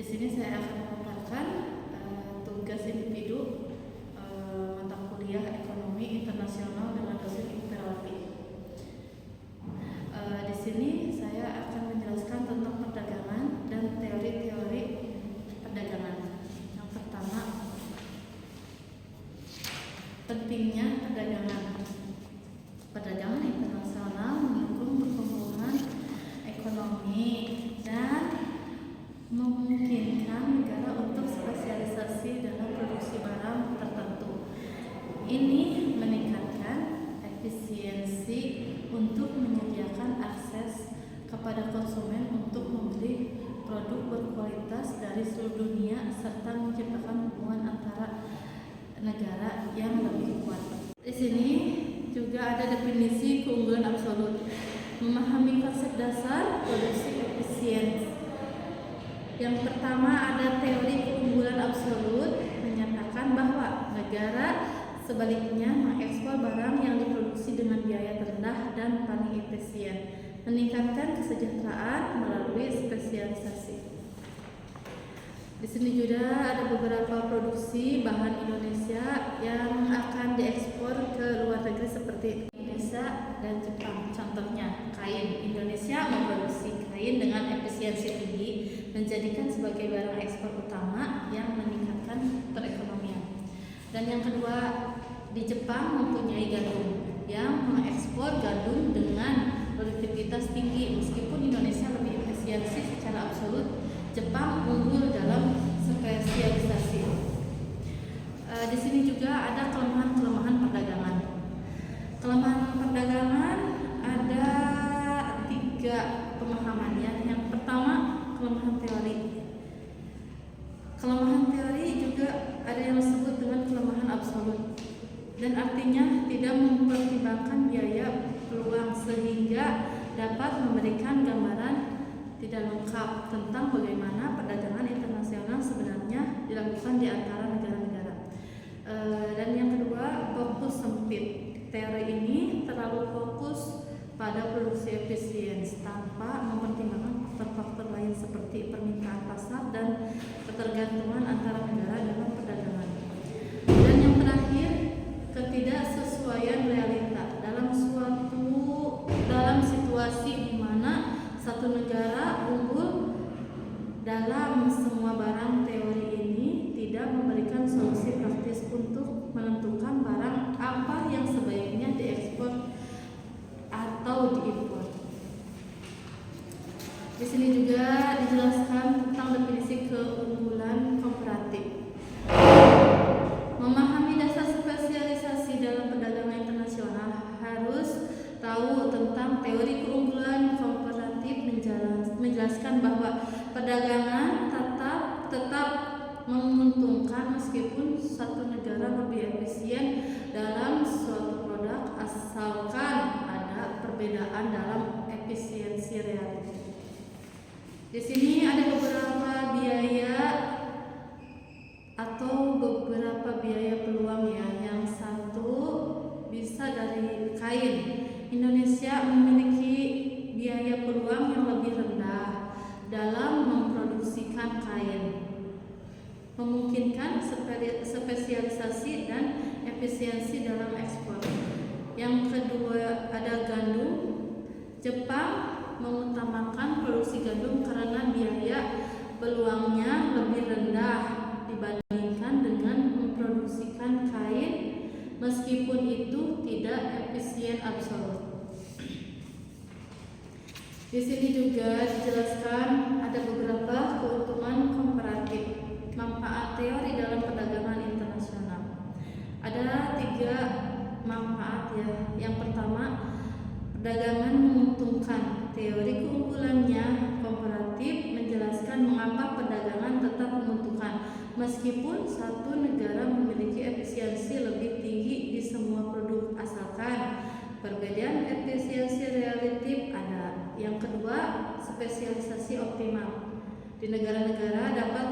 sini saya akan memaparkan tugas individu mata kuliah ekonomi internasional dengan dosen imperatif. Di sini saya akan menjelaskan tentang perdagangan dan teori-teori perdagangan. Yang pertama, pentingnya perdagangan. Perdagangan internasional mendukung pertumbuhan ekonomi dan memungkinkan negara untuk spesialisasi dalam produksi barang tertentu. Ini meningkatkan efisiensi untuk menyediakan akses kepada konsumen untuk membeli produk berkualitas dari seluruh dunia serta menciptakan hubungan antara negara yang lebih kuat. Di sini juga ada definisi keunggulan absolut. Memahami konsep dasar produksi efisien. Yang pertama ada teori keunggulan absolut, menyatakan bahwa negara sebaliknya mengekspor barang yang diproduksi dengan biaya terendah dan paling efisien, meningkatkan kesejahteraan melalui spesialisasi. Di sini juga ada beberapa produksi bahan Indonesia yang akan diekspor ke luar negeri seperti Indonesia dan Jepang. Contohnya kain. Indonesia memproduksi kain dengan efisiensi tinggi, menjadikan sebagai barang ekspor utama yang meningkatkan perekonomian. Dan yang kedua, di Jepang mempunyai gandum yang mengekspor gandum dengan produktivitas tinggi. Meskipun Indonesia lebih efisiensi secara absolut, Jepang unggul dalam spesialisasi. Di sini juga ada kelemahan-kelemahan perdagangan. Kelemahan perdagangan ada 3 pemahamannya. Yang pertama, kelemahan teori. Kelemahan teori juga ada yang disebut dengan kelemahan absolut, dan artinya tidak mempertimbangkan biaya peluang sehingga dapat memberikan gambaran tidak lengkap tentang bagaimana perdagangan internasional sebenarnya dilakukan di antara negara-negara. Dan yang kedua, fokus sempit. Teori ini terlalu fokus pada produksi efisien tanpa mempertimbangkan faktor-faktor lain seperti permintaan pasar dan ketergantungan antara negara dalam perdagangan. Dan yang terakhir, ketidaksesuaian realita dalam situasi di mana satu negara unggul dalam semua barang. Teori ini tidak memberikan solusi praktis untuk menentukan barang apa yang sebaiknya diekspor atau diimpor. Di sini juga dijelaskan tentang definisi keunggulan komparatif. Memahami dasar spesialisasi dalam perdagangan internasional, harus tahu tentang teori keunggulan komparatif. Menjelaskan bahwa perdagangan tetap menguntungkan meskipun satu negara lebih efisien dalam suatu produk asalkan ada perbedaan dalam efisiensi relatif. Di sini ada beberapa biaya atau beberapa biaya peluang ya. Yang satu bisa dari kain. Indonesia memiliki biaya peluang yang lebih rendah dalam memproduksikan kain, memungkinkan spesialisasi dan efisiensi dalam ekspor. Yang kedua ada gandum. Jepang mengutamakan produksi gandum karena biaya peluangnya lebih rendah dibandingkan dengan memproduksikan kain, meskipun itu tidak efisien absolut. Di sini juga dijelaskan ada beberapa keuntungan komparatif, manfaat teori dalam perdagangan internasional. Ada 3 manfaat ya. Yang pertama, perdagangan menguntungkan. Teori keunggulannya komparatif menjelaskan mengapa perdagangan tetap menguntungkan meskipun satu negara memiliki efisiensi lebih tinggi di semua produk asalkan perbedaan efisiensi relatif ada. Yang kedua, spesialisasi optimal. Di negara-negara dapat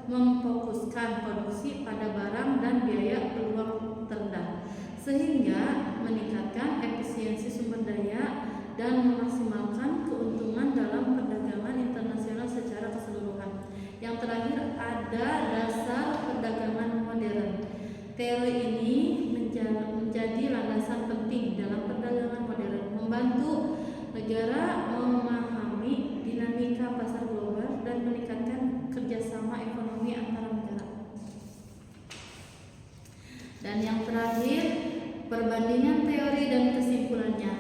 memfokuskan produksi pada barang dan biaya peluang terendah, sehingga meningkatkan efisiensi sumber daya dan memaksimalkan keuntungan dalam perdagangan internasional secara keseluruhan. Yang terakhir ada dasar perdagangan modern. Teori ini menjadi landasan penting dalam perdagangan modern, membantu negara memahami dinamika pasar global dan meningkatkan kerjasama ekonomi antara negara. Dan yang terakhir, perbandingan teori dan kesimpulannya.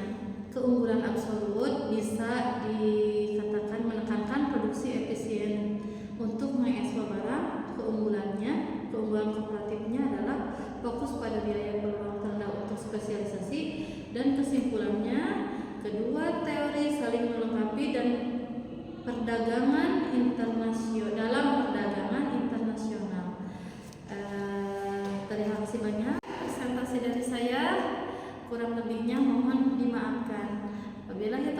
Keunggulan absolut bisa dikatakan menekankan produksi efisien untuk mengekspor barang. Keunggulan komparatifnya adalah fokus pada biaya peluang rendah untuk spesialisasi. Dan kesimpulannya, kedua teori saling melengkapi dan perdagangan internasional. Terima kasih banyak presentasi dari saya. Kurang lebihnya mohon dimaafkan. Wabillahi